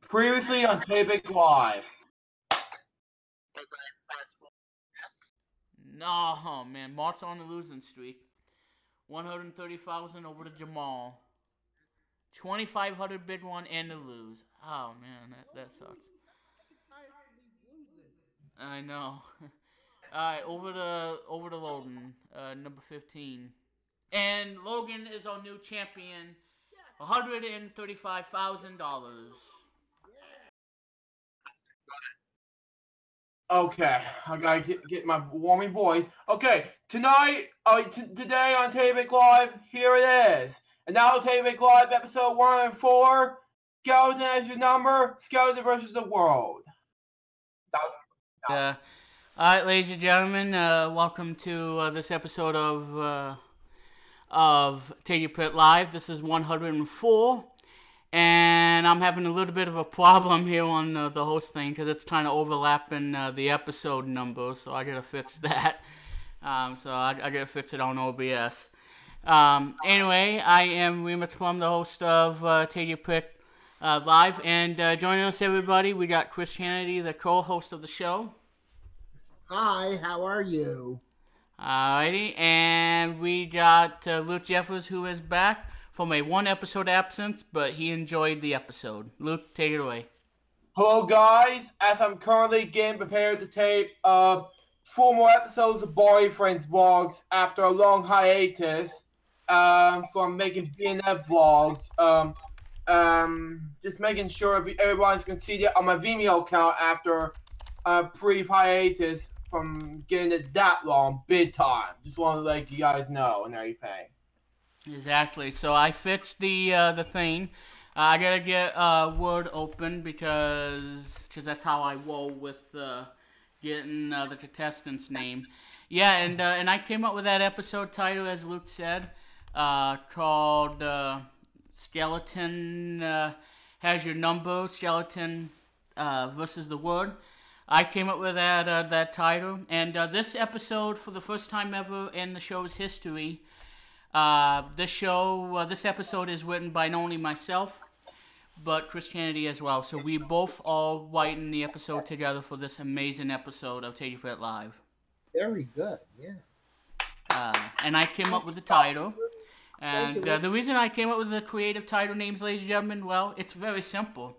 Previously on Tapeik Live. No, oh man, Mark's on the losing streak. 130,000 over to Jamal. 2,500 bid one and to lose. Oh man, that sucks. I know. All right, over to Logan, number 15, and Logan is our new champion. $135,000. Okay, I gotta get my warming voice. Okay, tonight, today on Tapeik Live, here it is. And now Tapeik Live, episode 104. Skeleton as your number. Skeleton versus the world. All right, ladies and gentlemen, welcome to this episode of Tapeik Live. This is 104. And I'm having a little bit of a problem here on the host thing because it's kind of overlapping the episode number, so I gotta fix that. So I gotta fix it on OBS. Anyway, I am Remus Plum, the host of Tapeik Live, and joining us, everybody, we got Chris Kennedy, the co-host of the show. Hi, how are you? Alrighty, and we got Luke Jeffers, who is back from a one-episode absence, but he enjoyed the episode. Luke, take it away. Hello, guys. As I'm currently getting prepared to tape 4 more episodes of Boyfriends vlogs after a long hiatus from making BNF vlogs. Just making sure everyone's gonna see it on my Vimeo account after a brief hiatus from getting it that long, big time. Just want to let you guys know and everything. Exactly. So I fixed the thing. I gotta get Word open because that's how I roll with getting the contestant's name. Yeah, and I came up with that episode title, as Luke said, called Skeleton Has Your Number. Skeleton versus the Word. I came up with that title, and this episode, for the first time ever in the show's history. This episode is written by not only myself, but Chris Kennedy as well. So we both all writing the episode together for this amazing episode of Tapeik Live. Very good, yeah. And I came up with the title. And the reason I came up with the creative title names, ladies and gentlemen, well, it's very simple.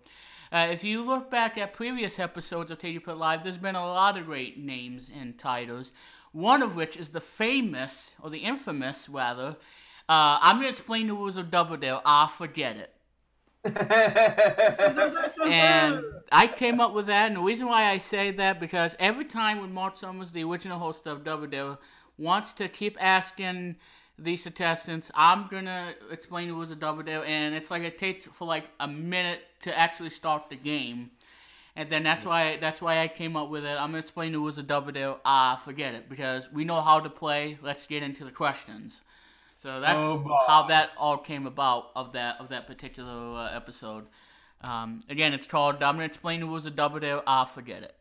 If you look back at previous episodes of Tapeik Live, there's been a lot of great names and titles. One of which is the famous, or the infamous, rather. I'm going to explain the rules of Double Dare. Forget it. And I came up with that, and the reason why I say that, because every time when Mark Summers, the original host of Double Dare, wants to keep asking these contestants, I'm going to explain the rules of Double Dare, and it's like it takes for like a minute to actually start the game. And then that's why I came up with it. I'm gonna explain the rules of Double Dare. Forget it, because we know how to play. Let's get into the questions. So that's how that all came about of that particular episode. Again, it's called I'm gonna explain the rules of Double Dare. Forget it.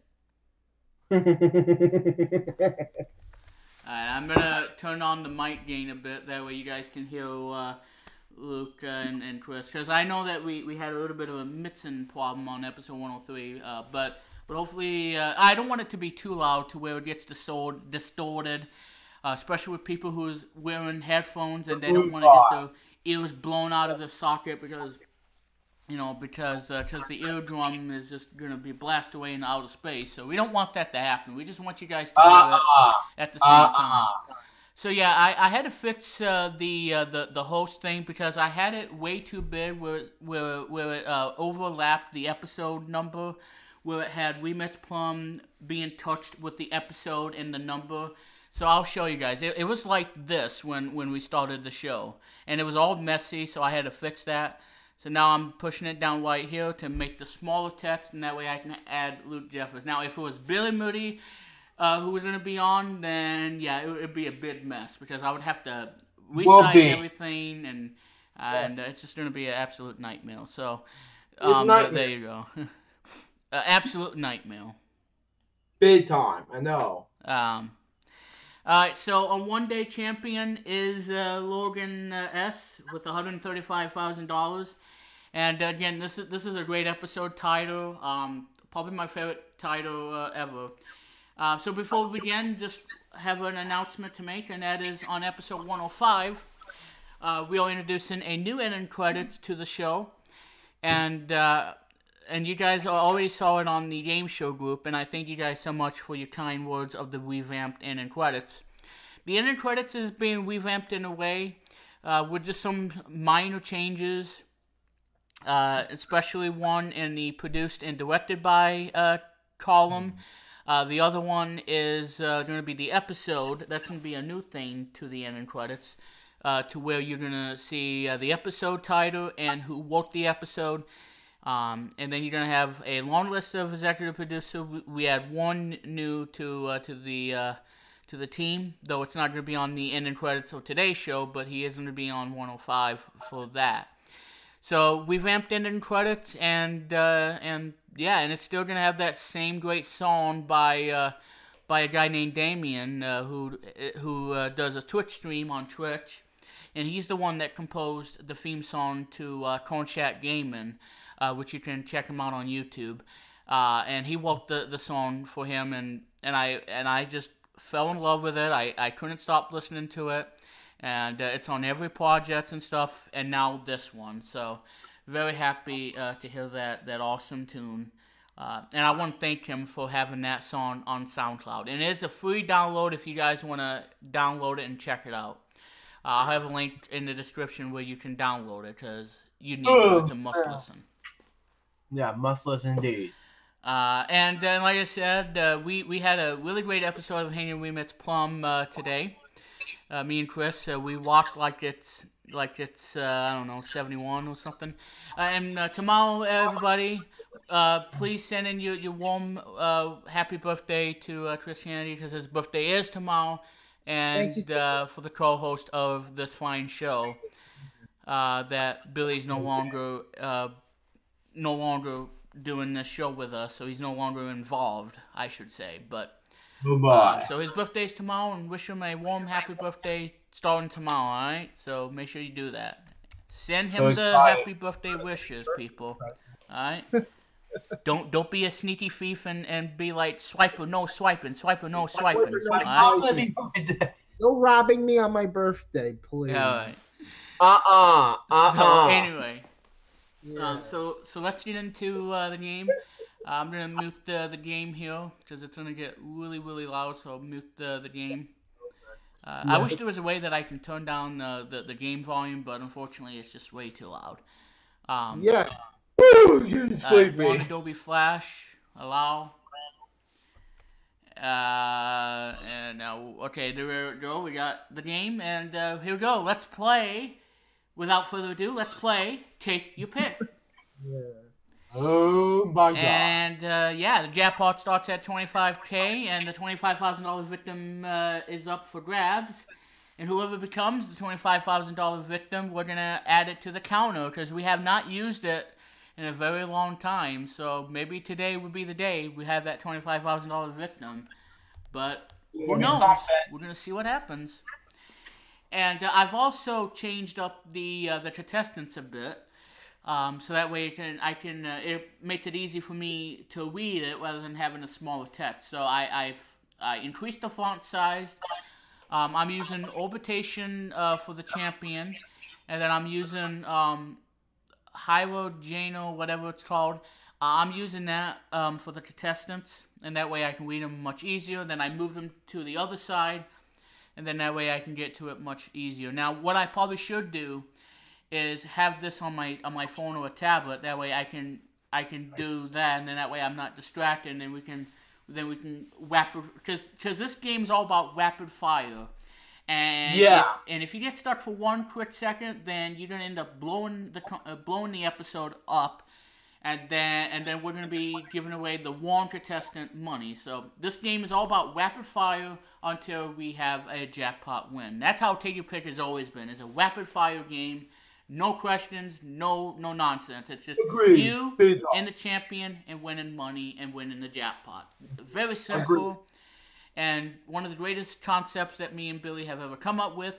Alright, I'm gonna turn on the mic gain a bit. That way you guys can hear Luke and Chris, because I know that we had a little bit of a mixing problem on episode 103, but hopefully I don't want it to be too loud to where it gets distorted, especially with people who's wearing headphones and they don't want to get their ears blown out of the socket because the eardrum is just gonna be blasted away in outer space. So we don't want that to happen. We just want you guys to hear it at the same time. So yeah, I had to fix the host thing because I had it way too big where it overlapped the episode number, where it had Remix Plum being touched with the episode and the number. So I'll show you guys. It was like this when we started the show, and it was all messy. So I had to fix that. So now I'm pushing it down right here to make the smaller text, and that way I can add Luke Jeffers. Now if it was Billy Moody who was going to be on, then yeah, it would be a big mess because I would have to resize everything, and it's just going to be an absolute nightmare. So there you go. Absolute nightmare. Big time, I know. Alright, so a one-day champion is Logan S with $135,000. And again, this is a great episode title. Probably my favorite title ever. So before we begin, just have an announcement to make, and that is on episode 105, we are introducing a new end credits to the show, and you guys already saw it on the game show group, and I thank you guys so much for your kind words of the revamped end credits. The end credits is being revamped in a way with just some minor changes, especially one in the produced and directed by column. The other one is going to be the episode. That's going to be a new thing to the end credits, to where you're going to see the episode title and who wrote the episode. And then you're going to have a long list of executive producers. We add one new to the team, though it's not going to be on the end credits of today's show, but he is going to be on 105 for that. So we vamped end credits, and it's still gonna have that same great song by a guy named Damien, who does a Twitch stream on Twitch, and he's the one that composed the theme song to Chat Gaming, which you can check him out on YouTube. And he wrote the song for him, and I just fell in love with it. I couldn't stop listening to it. And it's on every project and stuff, and now this one. So, very happy to hear that awesome tune. And I want to thank him for having that song on SoundCloud. And it's a free download if you guys want to download it and check it out. I'll have a link in the description where you can download it, because you need to. It's a must listen. Yeah, must listen indeed. And then, like I said, we had a really great episode of Hanging Remits Plum today. Me and Chris, we walked like it's I don't know, 71 or something. And tomorrow, everybody, please send in your warm happy birthday to Chris Kennedy, because his birthday is tomorrow, and for the co-host of this fine show, that Billy's no longer doing this show with us, so he's no longer involved, I should say, but. So his birthday's tomorrow, and wish him a warm, happy birthday starting tomorrow, alright? So make sure you do that. Send him the happy birthday wishes, people. Alright? Don't be a sneaky thief and be like, swiper, no swiping, swiper, no swiping. Alright? No robbing me on my birthday, please. Alright. So anyway. Yeah. So let's get into the game. I'm going to mute the game here, because it's going to get really, really loud, so I'll mute the game. I wish there was a way that I can turn down the game volume, but unfortunately it's just way too loud. Yeah. Woo, you sleepy. One Adobe Flash, allow. And now, okay, there we go. We got the game, and here we go. Let's play. Without further ado, let's play Take Your Pick. Yeah. Oh my god. And the jackpot starts at $25,000, and the $25,000 victim is up for grabs. And whoever becomes the $25,000 victim, we're going to add it to the counter, because we have not used it in a very long time. So maybe today would be the day we have that $25,000 victim. But who knows? We're going to see what happens. And I've also changed up the contestants a bit. So that way it makes it easy for me to read it rather than having a smaller text. So I increased the font size. I'm using Orbitation for the champion, and then I'm using Hyrogeno, whatever it's called. I'm using that for the contestants, and that way I can read them much easier. Then I move them to the other side, and then that way I can get to it much easier. Now, what I probably should do is have this on my phone or a tablet. That way I can do that, and then that way I'm not distracted, and then we can rapid, because this game's all about rapid fire. And if you get stuck for one quick second, then you're gonna end up blowing the episode up, and then we're gonna be giving away the one contestant money. So this game is all about rapid fire until we have a jackpot win. That's how Take Your Pick has always been. It's a rapid fire game. No questions, no nonsense. It's just you and the champion and winning money and winning the jackpot. Very simple, and one of the greatest concepts that me and Billy have ever come up with.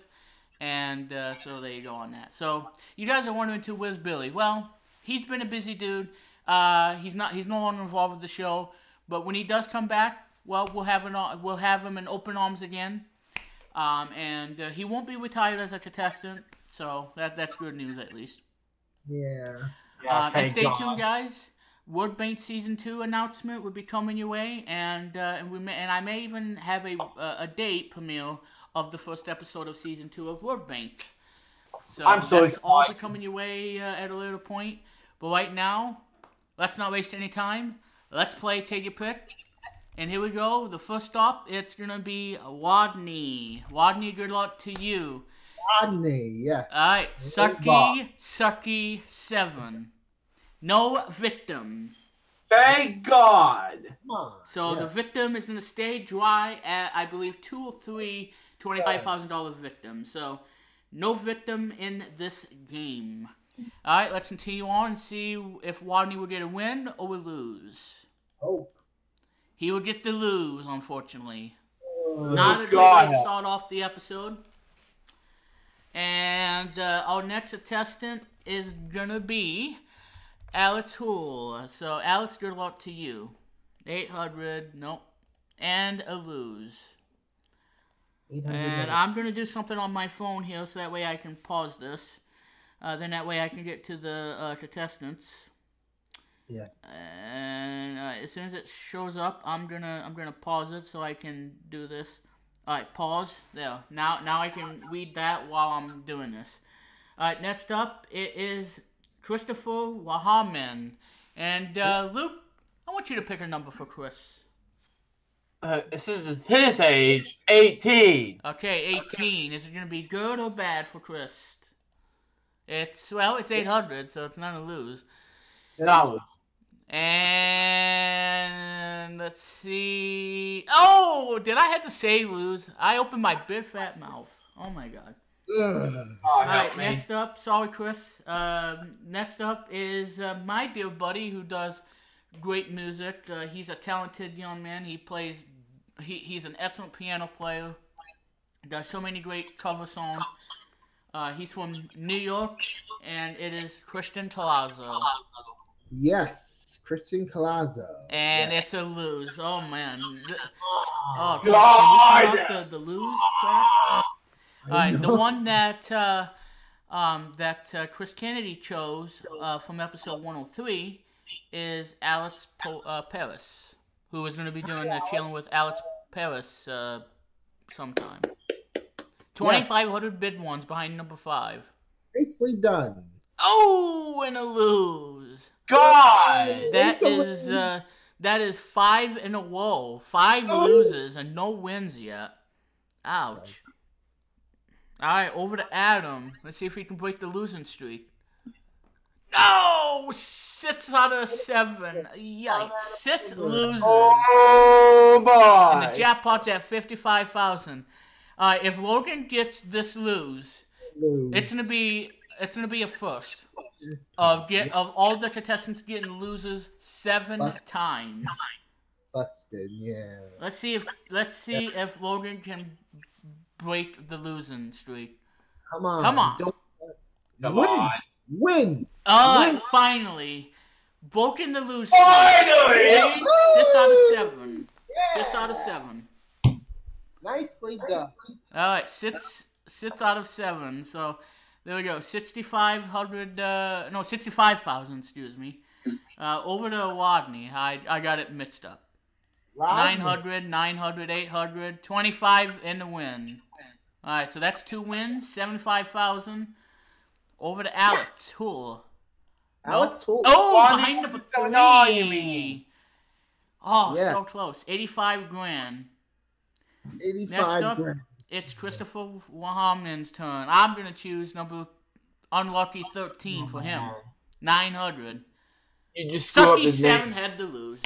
And so there you go on that. So you guys are wondering, where's Billy? Well, he's been a busy dude. He's no longer involved with the show. But when he does come back, well, we'll have him in open arms again. And he won't be retired as a contestant, so that's good news at least. Yeah. And stay tuned, guys. Word Bank Season 2 announcement will be coming your way, and I may even have a date premiere of the first episode of Season 2 of Word Bank. So I'm so that's excited. all be coming your way at a later point. But right now, let's not waste any time. Let's play Take Your Pick. And here we go. The first stop, it's going to be Rodney. Rodney, good luck to you. Rodney, yes. All right. Sucky 7. No victim. Thank God. Come on. So the victim is going to stay dry at, I believe, 2 or 3 $25,000 victims. So no victim in this game. All right, let's continue on and see if Rodney will get a win or will lose. Oh. He will get the lose, unfortunately. Oh, Not a good way to start off the episode. And our next contestant is going to be Alex Hool. So, Alex, good luck to you. 800, nope. And a lose. And I'm going to do something on my phone here so that way I can pause this. Then that way I can get to the contestants. Yeah. And as soon as it shows up, I'm gonna pause it so I can do this. All right, pause. There. Now I can read that while I'm doing this. All right, next up it is Christopher Wahaman. And Luke, I want you to pick a number for Chris. This is his age, 18. Okay, 18. Is it gonna be good or bad for Chris? It's 800, so it's not a lose. $. And let's see. Oh, did I have to say lose? I opened my big fat mouth. Oh my god. All right, next up. Sorry, Chris. Next up is my dear buddy who does great music. He's a talented young man. He plays. He's an excellent piano player. Does so many great cover songs. He's from New York, and it is Christian Talazzo. Yes. Christian Colazzo. And it's a lose. Oh, man. Oh, God! Can you the lose crap? Alright, the one that Chris Kennedy chose from episode 103 is Alex Paris, who is going to be doing chilling with Alex Paris sometime. 2,500 bid ones behind number 5. Nicely done. Oh, and a lose. God! That is 5 in a row. 5 loses and no wins yet. Ouch. Alright, over to Adam. Let's see if he can break the losing streak. No! 6 out of 7. Yikes. 6 loses. Oh, boy! And the jackpot's at 55,000. If Logan gets this lose, it's gonna be a first of all the contestants getting loses 7 times. Busted, yeah. Let's see if Logan can break the losing streak. Come on. Come on. Win. Finally. Broken the lose. Finally! 6 out of 7. Yeah. 6 out of 7. Nicely done. Alright, 6 out of 7. So there we go. 65,000, excuse me. Over to Rodney. I got it mixed up. 900, 800, 25 in the win. Alright, so that's 2 wins, 75,000. Over to Alex Hool. Alex Hool. Oh, behind number 3. No, you mean. Oh, yeah. So close. 85 grand. 85 Next up, grand. it's Christopher Wahaman's turn. I'm going to choose number unlucky 13 for him. 900. You just screw up Sucky his 7 name. had to lose.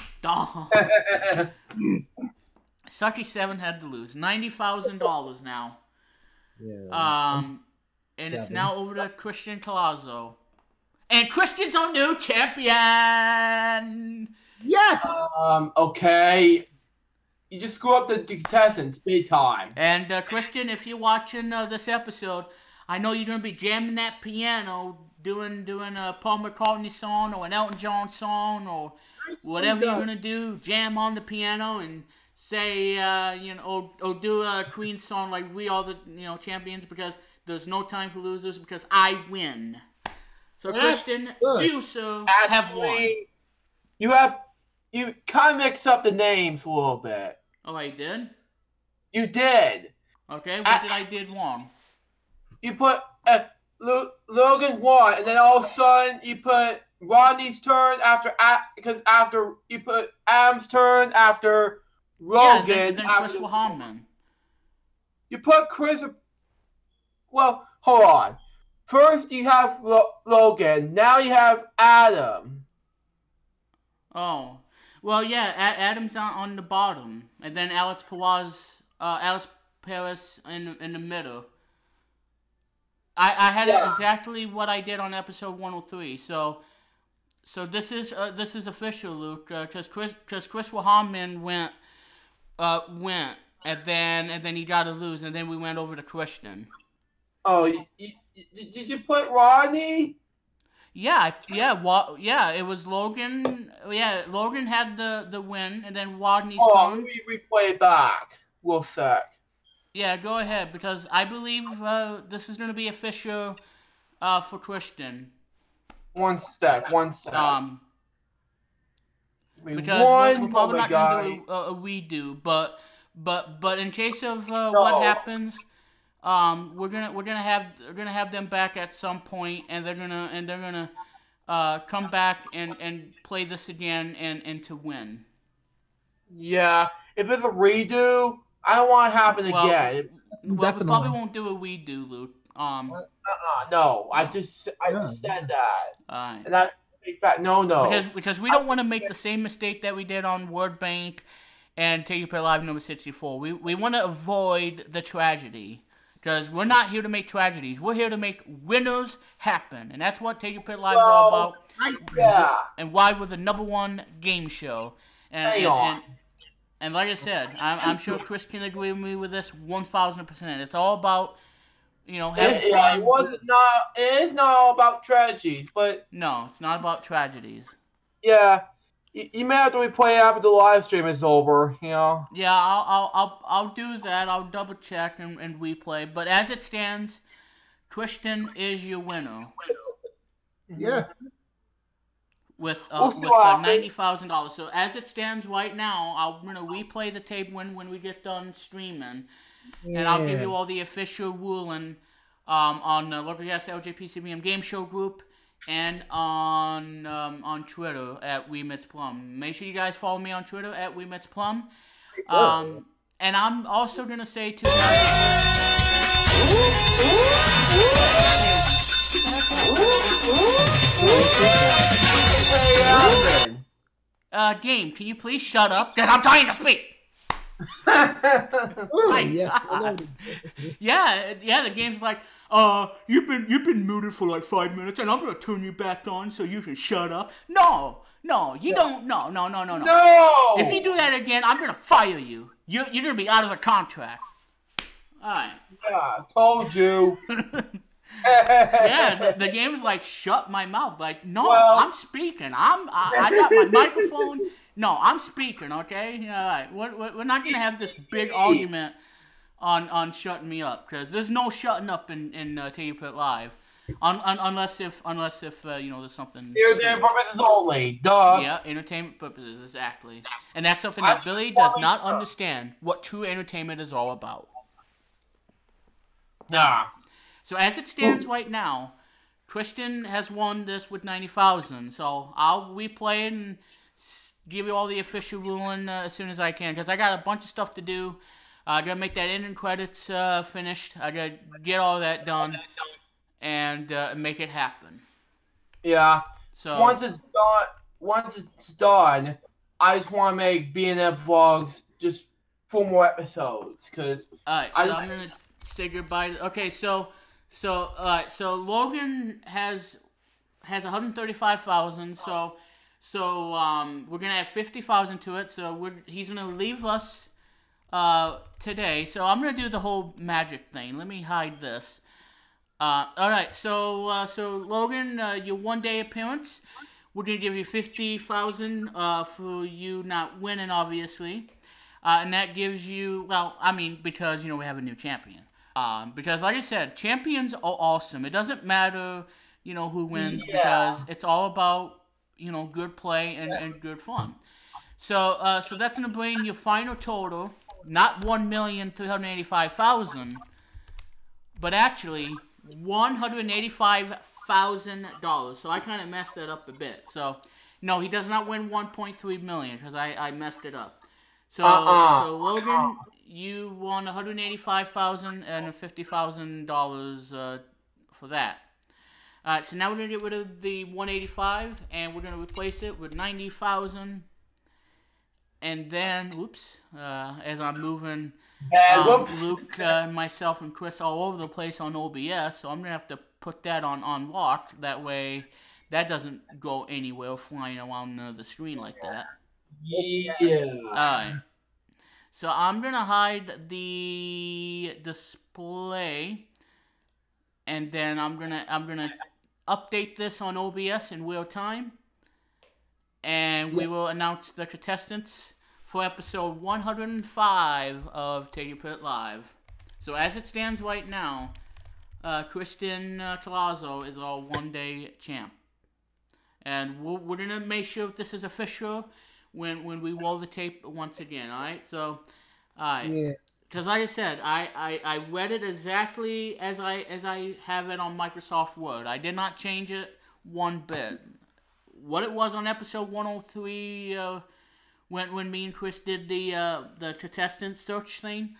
Sucky 7 had to lose. $90,000 now. Yeah. And it's now over to Christian Colazzo. And Christian's our new champion! Yes! Okay. You just screw up the contestants big time. And Christian, if you're watching this episode, I know you're gonna be jamming that piano, doing a Paul McCartney song or an Elton John song or whatever you're gonna do. Jam on the piano and say, or do a Queen song like "We Are the Champions" because there's no time for losers because I win. So Christian, you have won. You kind of mixed up the names a little bit. Oh, I did? You did. Okay, what did I did wrong? You put Logan won, and then all of a sudden you put Rodney's turn after you put Adam's turn after Logan. Yeah, then Chris Wahamman. You put Chris. Well, hold on. First you have Logan. Now you have Adam. Oh. Well, yeah, Adam's on the bottom, and then Alex Perez in the middle. I had exactly what I did on episode 103. So this is official, Luke, because Chris Wahamman went, and then he got to lose, and then we went over to Christian. Oh, did you put Rodney? Yeah, it was Logan. Yeah, Logan had the win, and then Rodney's turn. Let me replay it back. We'll sec. Yeah, go ahead, because I believe this is going to be official for Christian. One sec. Because we're probably not going to do a redo, but in case of what happens, we're gonna have them back at some point, and they're gonna come back and play this again and to win. Yeah, if it's a redo, I don't want it to happen again. Well, we probably won't do a redo, Luke. No, I just said that. Alright. And that's a fact. No. Because we don't want to make the same mistake that we did on Word Bank and Take Your Pill Live number 64. We want to avoid the tragedy. Because we're not here to make tragedies. We're here to make winners happen. And that's what Take Your Pill Live is all about. Yeah. And why we're the #1 game show. And like I said, I'm sure Chris can agree with me with this 1,000%. It's all about, having fun. It is not all about tragedies, but... No, it's not about tragedies. Yeah. You may have to replay after the live stream is over, Yeah, I'll do that. I'll double check and replay. But as it stands, Christian is your winner. Yeah. With $90,000. So as it stands right now, I'm gonna replay the tape when we get done streaming, and I'll give you all the official ruling on the Localcast LJPCBM Game Show group. And on Twitter at WeMitsPlum. Make sure you guys follow me on Twitter at WeMitsPlum. And I'm also gonna say to Game, can you please shut up? Because I'm trying to speak. Yeah, the game's like, you've been muted for like 5 minutes, and I'm gonna turn you back on so you can shut up. No, you don't. No. No. If you do that again, I'm gonna fire you. You're gonna be out of the contract. All right. Yeah, told you. Yeah, the game's like, shut my mouth. Like, no, I'm speaking. I got my microphone. No, I'm speaking. Okay. All right. We're not gonna have this big argument on shutting me up, because there's no shutting up in Take Your Pill Live, unless if there's something. Entertainment purposes only. Duh. Yeah, entertainment purposes, exactly. And that's something that Billy does not understand what true entertainment is all about. Nah. So as it stands right now, Christian has won this with 90,000. So I'll replay it and give you all the official ruling as soon as I can, because I got a bunch of stuff to do. I gotta make that ending credits finished. I gotta get all that done and make it happen. Yeah. So once it's done, I just want to make B&F vlogs just 4 more episodes, because. Alright, so I'm gonna say goodbye. Okay, so Logan has 135,000. So we're gonna add 50,000 to it. So he's gonna leave us today. So I'm gonna do the whole magic thing. Let me hide this. All right. So Logan, your 1-day appearance, we're gonna give you 50,000 for you not winning, obviously, and that gives you because we have a new champion. Because like I said, champions are awesome. It doesn't matter who wins because it's all about good play and good fun. So that's gonna bring your final total, not 1,385,000, but actually $185,000. So I kind of messed that up a bit. So no, he does not win 1.3 million because I messed it up. So Logan, you won $185,000 and $50,000 for that. So now we're gonna get rid of the 185 and we're gonna replace it with 90,000. And then, as I'm moving Luke, myself, and Chris all over the place on OBS, so I'm going to have to put that on lock. That way, that doesn't go anywhere flying around the screen like that. Yeah. Alright. So I'm going to hide the display, and then I'm gonna update this on OBS in real time. And we will announce the contestants for episode 105 of Take Your Pit Live. So as it stands right now, Kristen Colazo is our 1-day champ. And we're going to make sure that this is official when we roll the tape once again, alright? So, alright. Yeah. Because like I said, I read it exactly as I have it on Microsoft Word. I did not change it one bit. What it was on episode 103, when me and Chris did the contestant search thing,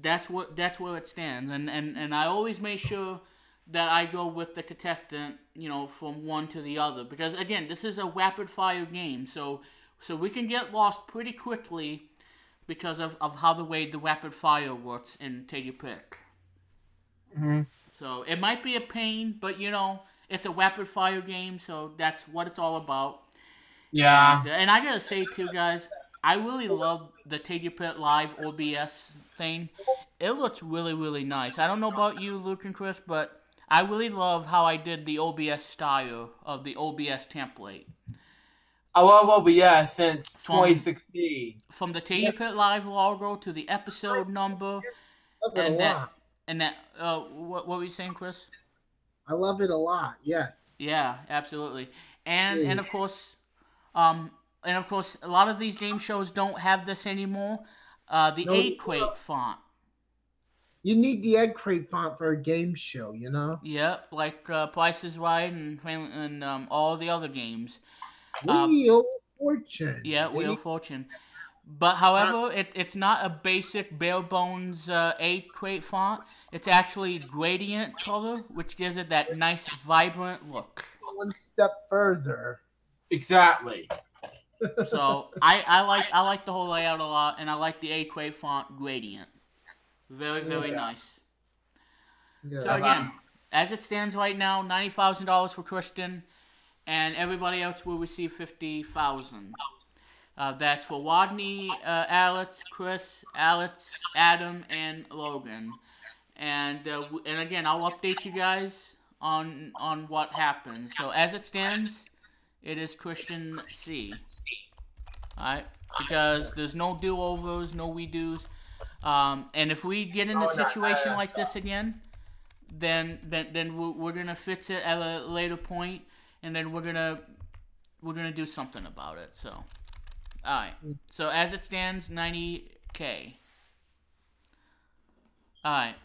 that's where it stands. And I always make sure that I go with the contestant, from one to the other, because again, this is a rapid fire game, so we can get lost pretty quickly because of how the way the rapid fire works in Take Your Pick. Mm-hmm. So it might be a pain, but it's a rapid fire game, so that's what it's all about. Yeah. And I gotta say too, guys, I really love the Take Your Pit Live OBS thing. It looks really, really nice. I don't know about you, Luke and Chris, but I really love how I did the OBS style of the OBS template. I love OBS since 2016. From the Take Your Pit Live logo to the episode number, and that. What were you saying, Chris? I love it a lot. Yes. Yeah, absolutely. And of course, a lot of these game shows don't have this anymore. The Egg Crate font. You need the Egg Crate font for a game show, Yeah, like Price is Right and all the other games. Wheel of Fortune. Yeah, Wheel of Fortune. But however, it's not a basic bare bones Egg Crate font. It's actually gradient color, which gives it that nice vibrant look. One step further. Exactly. So I like the whole layout a lot, and I like the Egg Crate font gradient. Very, very nice. Yeah. So again, as it stands right now, $90,000 for Kristen, and everybody else will receive $50,000. That's for Rodney, Alex, Chris, Adam, and Logan. And again, I'll update you guys on what happens. So as it stands, it is Christian C. Alright? Because there's no do-overs, no redos. And if we get in a situation like this again, then we're gonna fix it at a later point, and then we're gonna do something about it. So. Alright, so as it stands, $90K. Alright.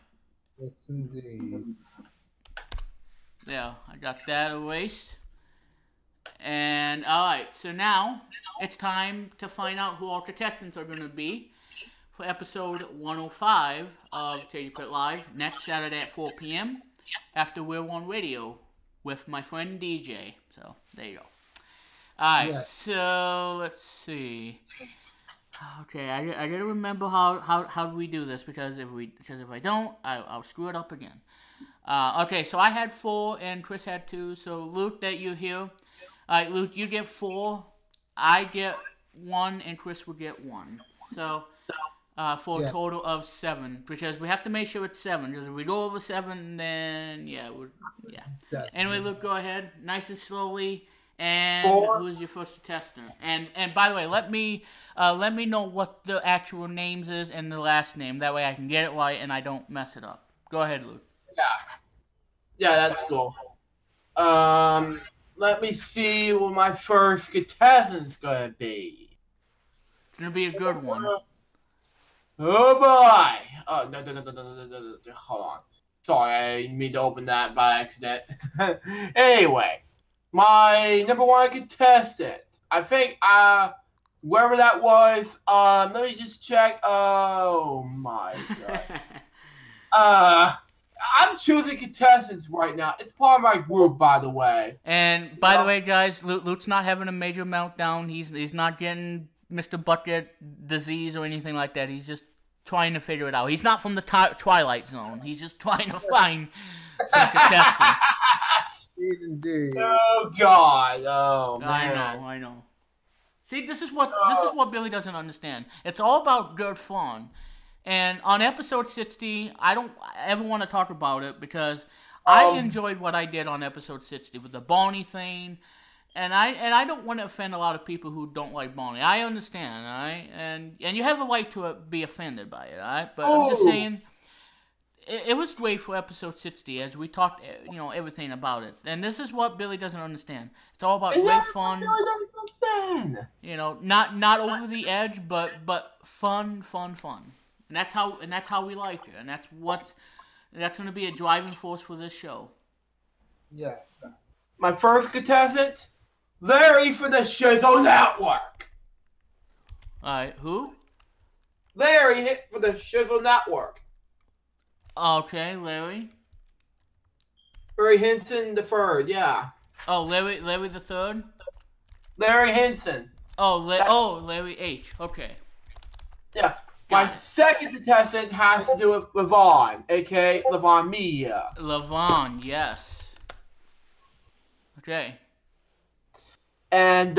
Yes, indeed. There, I got that erased. And, alright, so now it's time to find out who our contestants are going to be for episode 105 of Take Your Pit Live, next Saturday at 4 p.m. after We're On Radio with my friend DJ. So, there you go. Alright, so let's see. Okay, I gotta remember how do we do this, because if I don't, I'll screw it up again. Okay, so I had 4 and Chris had 2. So Luke, that you're here. Alright, Luke, you get 4. I get 1 and Chris will get 1. So for a total of 7, because we have to make sure it's 7. Because if we go over 7, then yeah. Anyway, Luke, go ahead, nice and slowly. And 4. who's your first tester? And by the way, let me know what the actual names is and the last name. That way I can get it right and I don't mess it up. Go ahead, Luke. Yeah, that's cool. Let me see what my first contestant's gonna be. It's gonna be a good one. Oh boy! Oh no! Hold on. Sorry, I didn't mean to open that by accident. Anyway, my number 1 contestant. I think wherever that was. Let me just check. Oh my god. I'm choosing contestants right now. It's part of my group, by the way. And by the way, guys, Luke's not having a major meltdown. He's not getting Mr. Bucket disease or anything like that. He's just trying to figure it out. He's not from the Twilight Zone. He's just trying to find some contestants. Indeed. Oh God! Oh man! I know. See, this is what Billy doesn't understand. It's all about good fun. And on episode 60, I don't ever want to talk about it because I enjoyed what I did on episode 60 with the Bonnie thing, and I don't want to offend a lot of people who don't like Bonnie. I understand, all right? And you have a right to be offended by it, all right? But I'm just saying, it was great for episode 60 as we talked, everything about it. And this is what Billy doesn't understand. It's all about great fun. Not over the edge, but fun. And that's how we like it, and that's going to be a driving force for this show. Yeah. My first contestant, Larry from the Shizzle Network. All right, who? Larry for the Shizzle Network. Okay, Larry. Larry Henson the third, yeah. Oh, Larry the third. Larry Henson. Larry H. Okay. Yeah. My second contestant has to do with Levon, a.k.a. Levon Mia. Levon, yes. Okay. And,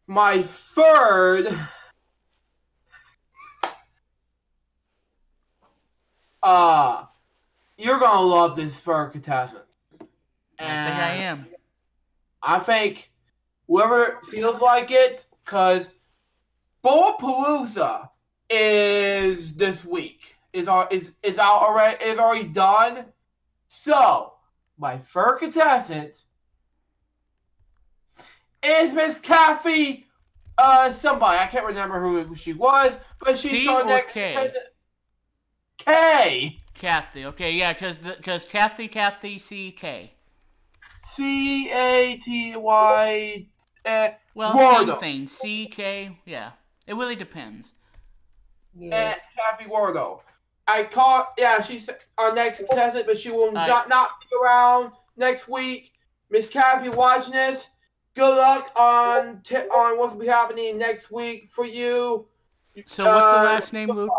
my third... you're gonna love this third contestant. I think I am. I think whoever feels like it, because... Bullapalooza is this week. Is already done. So my third contestant is Miss Kathy. Somebody I can't remember who she was, but she's our next contestant. K. Kathy. Okay, yeah, because Kathy C.K. Caty. Well, Wardo. same thing. C.K. Yeah. It really depends. Yeah. And Kathy Wardo. She's our next contestant, but she will not be around next week. Miss Kathy, watching this, good luck on what's be happening next week for you. So what's the last name, Luke?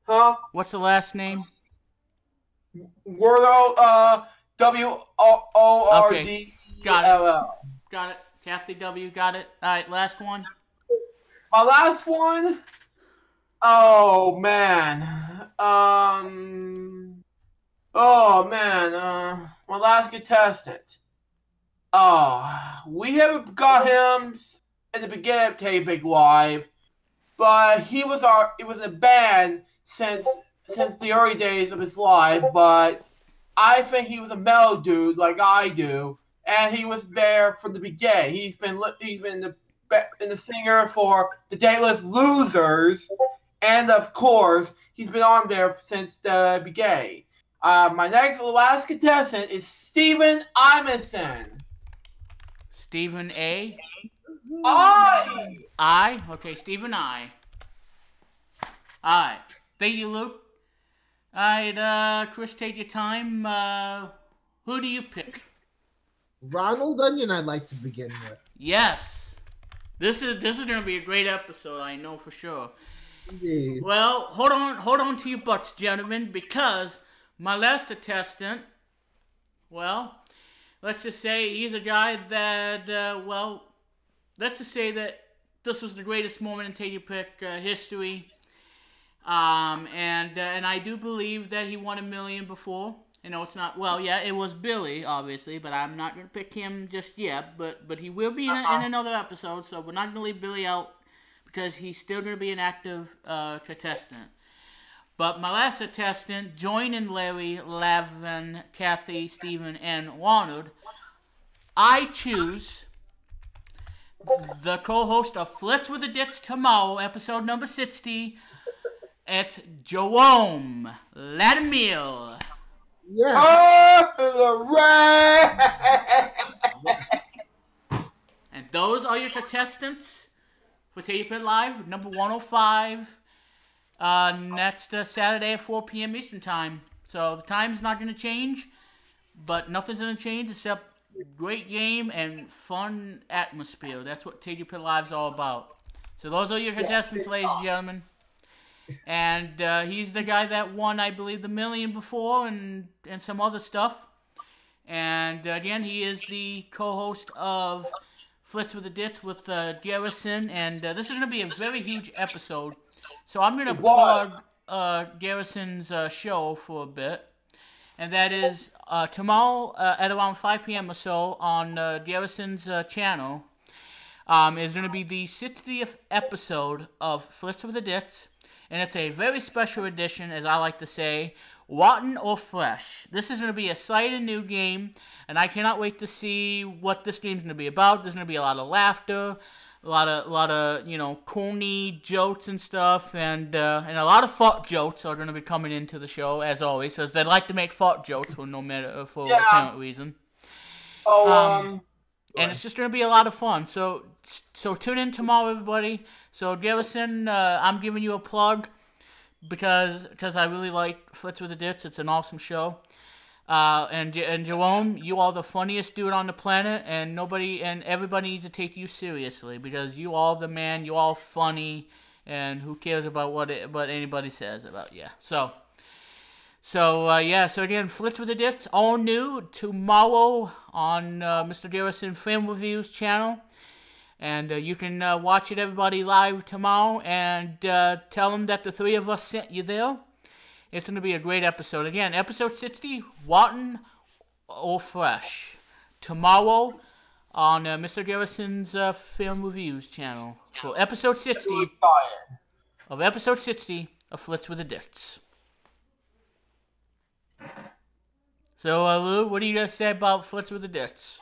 Huh? What's the last name? Wardo, W-O-R-D-L-L. Okay, got it. Kathy W, got it. All right, last one. My last one. Oh man. My last contestant. We haven't got him in the beginning of Taping Live, but he was in a band since the early days of his life. But I think he was a metal dude like I do, and he was there from the beginning. He's been the singer for the Dateless Losers, and of course, he's been on there since the beginning. My last contestant is Stephen Imeson. Stephen A? I? Okay, Stephen I. Alright. Thank you, Luke. Alright, Chris, take your time. Who do you pick? Ronald Onion, I'd like to begin with. Yes. This is going to be a great episode, I know for sure. Indeed. Well, hold on to your butts, gentlemen, because my last contestant, well, let's just say he's a guy that, let's just say that this was the greatest moment in Take Your Pick history. And I do believe that he won $1 million before. It's not, well, yeah, it was Billy, obviously, but I'm not going to pick him just yet, but he will be in another episode, so we're not going to leave Billy out, because he's still going to be an active contestant. But my last contestant, joining Larry, Lavin, Kathy, Stephen, and Ronald, I choose the co-host of Flits with the Dits tomorrow, episode number 60. It's Jerome Latimer. Yeah. And those are your contestants for Take Your Pick Live, number 105. Next Saturday at 4 p.m. Eastern Time. So the time's not going to change, but nothing's going to change except great game and fun atmosphere. That's what Take Your Pick Live's all about. So those are your contestants, ladies and gentlemen. And he's the guy that won, I believe, the $1 million before and some other stuff. And again, he is the co-host of Flits with the Dits with Garrison. And this is going to be a very huge episode. So I'm going to plug Garrison's show for a bit. And that is tomorrow at around 5 p.m. or so on Garrison's channel. Is going to be the 60th episode of Flits with the Dits. And it's a very special edition, as I like to say, rotten or fresh. This is going to be a exciting new game, and I cannot wait to see what this game's going to be about. There's going to be a lot of laughter, a lot of corny jokes and stuff, and a lot of fart jokes are going to be coming into the show, as always, because they like to make fart jokes for apparent reason. And it's just going to be a lot of fun. So tune in tomorrow, everybody. So Garrison, I'm giving you a plug because I really like Flits with the Dits. It's an awesome show. And Jerome, you are the funniest dude on the planet, and everybody needs to take you seriously because you are the man. You are funny, and who cares about what anybody says about you? So again, Flits with the Dits, all new tomorrow on Mr. Garrison Film Reviews channel. And you can watch it, everybody, live tomorrow. And tell them that the three of us sent you there. It's going to be a great episode. Again, episode 60, rotten or fresh. Tomorrow on Mr. Garrison's Film Reviews channel. For episode 60 of Flits with the Dits. So, Lou, what do you guys say about Flits with the Dits?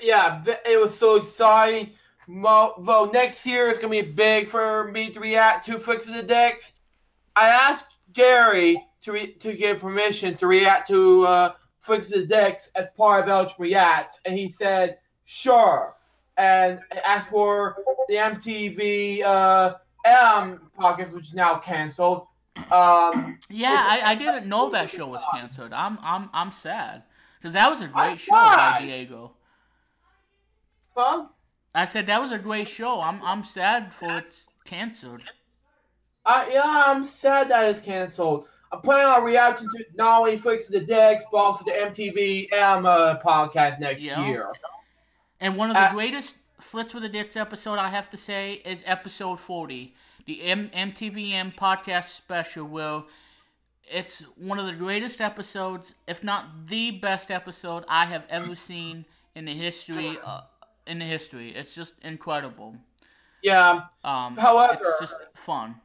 Yeah, it was so exciting. Well, next year is going to be big for me to react to Flits with the Dits. I asked Gary to give permission to react to Flits with the Dits as part of Elch Reacts, and he said, sure. And I asked for the MTV podcast, which is now canceled. I didn't know that show was canceled. I'm sad because that was a great show by Diego. Huh? I said that was a great show. I'm sad for it's canceled. I'm sad that it's canceled. I'm planning on reacting to not only Flits with the Dits, but also the MTV podcast next year. And one of the greatest Flits with the Dits episode, I have to say, is episode 40. The MTVM podcast special, where it's one of the greatest episodes, if not the best episode I have ever seen in the history. It's just incredible. Yeah. However, it's just fun.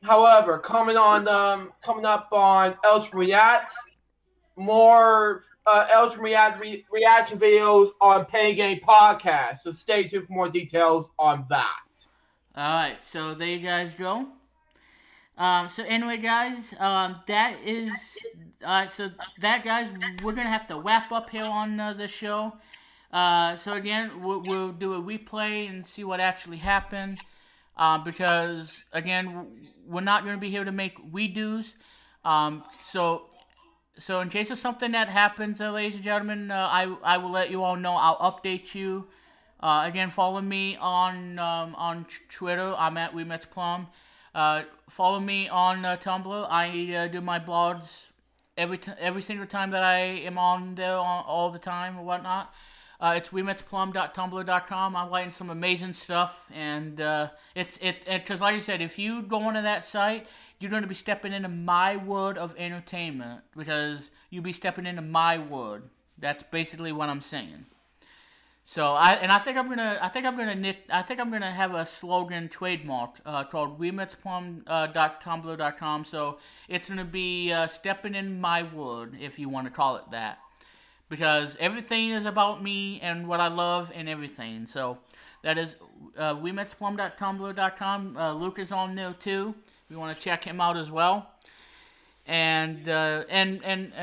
However, coming up on Elch Reacts, more Elch reaction videos on Pain Game Podcast. So stay tuned for more details on that. Alright, so there you guys go. So anyway, guys, guys, we're going to have to wrap up here on the show. So again, we'll do a replay and see what actually happened. Because, again, we're not going to be here to make redos. So in case of something that happens, ladies and gentlemen, I will let you all know. I'll update you. Again, follow me on Twitter. I'm at WeMetsPlum. Follow me on Tumblr. I do my blogs every single time that I am on there all the time or whatnot. It's WeMetPlum.tumblr.com. I'm writing some amazing stuff, and because like I said, if you go onto that site, you're going to be stepping into my world of entertainment, because you'll be stepping into my world. That's basically what I'm saying. So I think I'm gonna have a slogan trademark called WeMetPlum.tumblr.com. So it's gonna be stepping in my world, if you want to call it that, because everything is about me and what I love and everything. So that is WeMetPlum.tumblr.com. Luke is on there too. If you want to check him out as well, and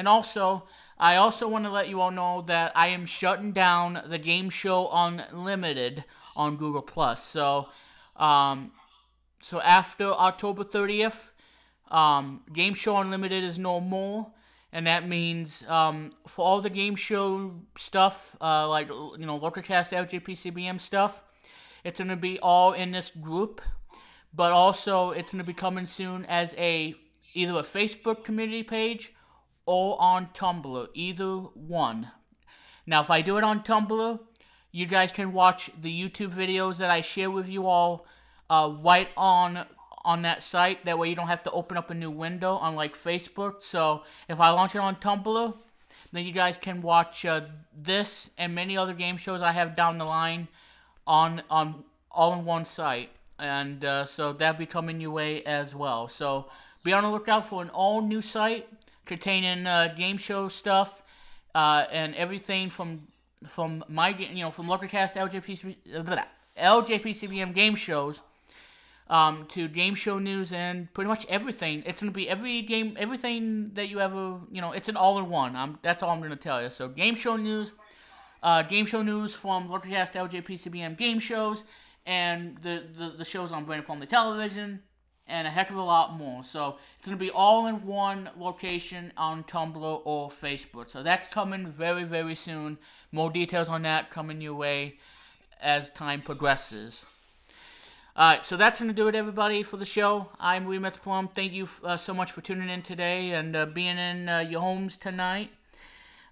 also. I also want to let you all know that I am shutting down the Game Show Unlimited on Google+. So after October 30th, Game Show Unlimited is no more, and that means for all the game show stuff, like Localcast LJPCBM stuff, it's going to be all in this group, but also it's going to be coming soon as either a Facebook community page or on Tumblr, either one. Now, if I do it on Tumblr, you guys can watch the YouTube videos that I share with you all right on that site. That way you don't have to open up a new window, unlike Facebook. So if I launch it on Tumblr, then you guys can watch this and many other game shows I have down the line on all in one site. And so that'll be coming your way as well. So be on the lookout for an all-new site containing game show stuff and everything from my from Localcast LJPCBM game shows to game show news and pretty much everything. It's gonna be everything that you ever It's an all-in-one. That's all I'm gonna tell you. So game show news from Localcast LJPCBM game shows, and the shows on Brandon Plumley Television, and a heck of a lot more. So it's going to be all in one location on Tumblr or Facebook. So that's coming very, very soon. More details on that coming your way as time progresses. Alright, so that's going to do it, everybody, for the show. I'm WeMetPlum. Thank you so much for tuning in today and being in your homes tonight.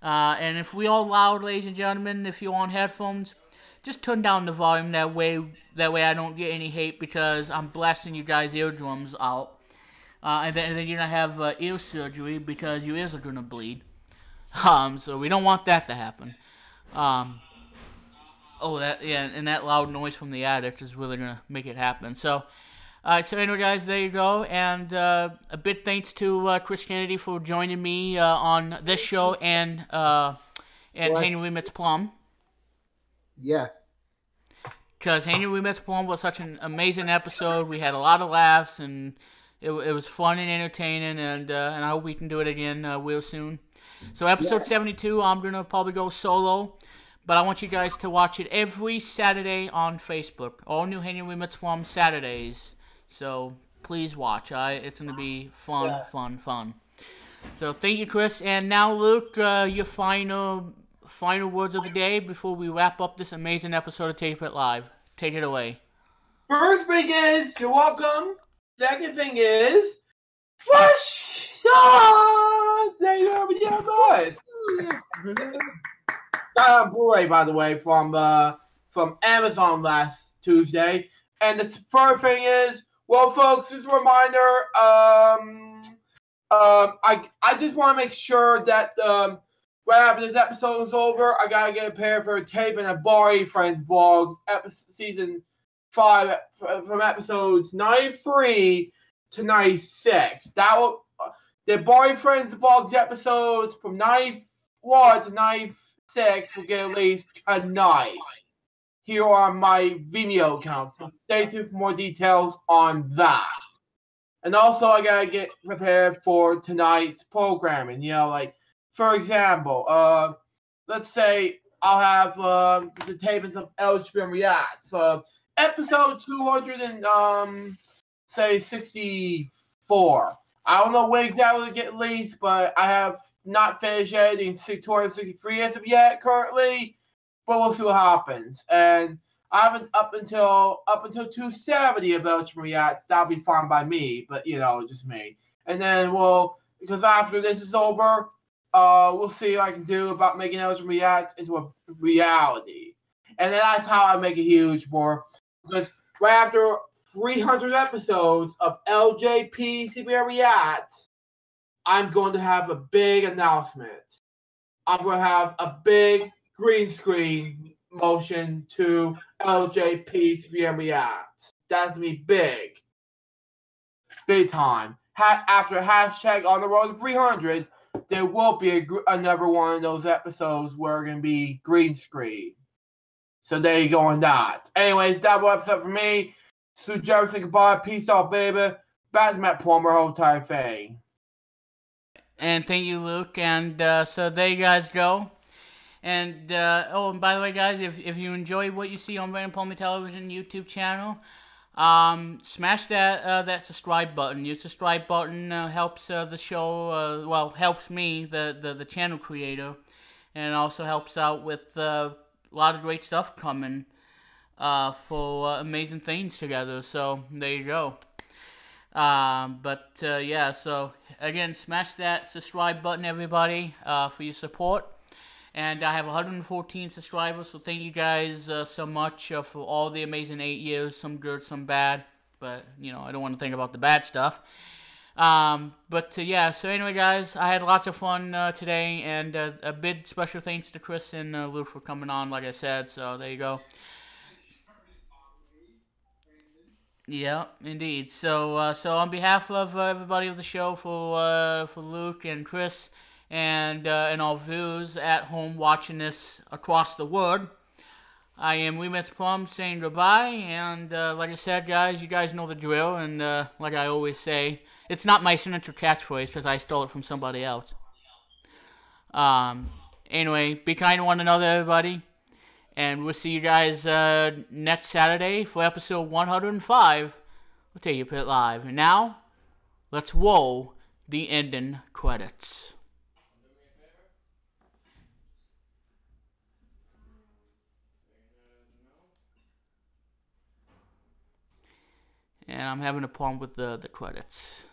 And if we all loud, ladies and gentlemen, if you're on headphones, just turn down the volume, that way I don't get any hate, because I'm blasting you guys' eardrums out. And then you're going to have ear surgery because your ears are going to bleed. So we don't want that to happen. And that loud noise from the attic is really going to make it happen. So anyway, guys, there you go. And a big thanks to Chris Kennedy for joining me on this show and Hanging with Mitz Plum. Yes. Because Hanging with Mitz Plum was such an amazing episode. We had a lot of laughs, and it was fun and entertaining, and I hope we can do it again real soon. So episode 72, I'm going to probably go solo, but I want you guys to watch it every Saturday on Facebook. All new Hanging with Mitz Plum Saturdays. So please watch. It's going to be fun. So thank you, Chris. And now, Luke, your final words of the day before we wrap up this amazing episode of Tape It Live. Take it away. First thing is, you're welcome. Second thing is, fresh shots! There you go, guys. Got on Blu-ray, by the way, from Amazon last Tuesday. And the third thing is, well, folks, just a reminder, I just want to make sure that right after this episode is over, I gotta get prepared for a tape and a Barry Friends vlogs, season 5, from episodes 93 to 96. The Barry Friends vlogs episodes from 91 to 96 will get released tonight here on my Vimeo account. So stay tuned for more details on that. And also, I gotta get prepared for tonight's programming. For example, let's say I'll have the tapings of LGBM Reacts. Episode 264. I don't know when exactly to get released, but I have not finished editing 263 as of yet currently. But we'll see what happens. And I haven't up until 270 of LGBM Reacts. That'll be fine by me, but just me. And then because after this is over, we'll see what I can do about making those reacts into a reality. And then that's how I make it huge more. Because right after 300 episodes of LJP CBR Reacts, I'm going to have a big announcement. I'm going to have a big green screen motion to LJP CBR Reacts. That's going to be big. Big time. After hashtag on the road to 300, there will be another one of those episodes where it's going to be green screen. So there you go on that. Anyways, that was episode for me. Sue Jerry, say goodbye. Peace out, baby. Back to Matt Plummer, whole type thing. And thank you, Luke. And so there you guys go. And and by the way, guys, if you enjoy what you see on Random Plumley Television YouTube channel, smash that subscribe button. Your subscribe button helps the show. Helps me, the channel creator, and also helps out with a lot of great stuff coming for amazing things together. So there you go. Yeah, so again, smash that subscribe button, everybody, for your support. And I have 114 subscribers, so thank you guys so much for all the amazing 8 years, some good, some bad, but, you know, I don't want to think about the bad stuff. Yeah, so anyway, guys, I had lots of fun today, and a big special thanks to Chris and Luke for coming on, like I said, so there you go. Yeah, indeed. So on behalf of everybody of the show, for Luke and Chris, and all viewers at home watching this across the world, I am Miss Plum saying goodbye. And like I said, guys, you guys know the drill. And like I always say, it's not my signature catchphrase because I stole it from somebody else. Anyway, be kind to one another, everybody. And we'll see you guys next Saturday for episode 105. We'll take you a bit live. And now, let's roll the ending credits. And I'm having a problem with the credits.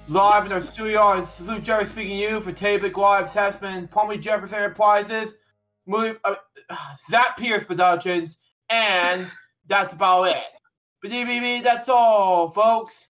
Live in our studio, and Salute Jerry speaking to you for Tabak Live's has been Plumley Jefferson Enterprises, Zach Pierce Productions, and that's about it. But that's all, folks.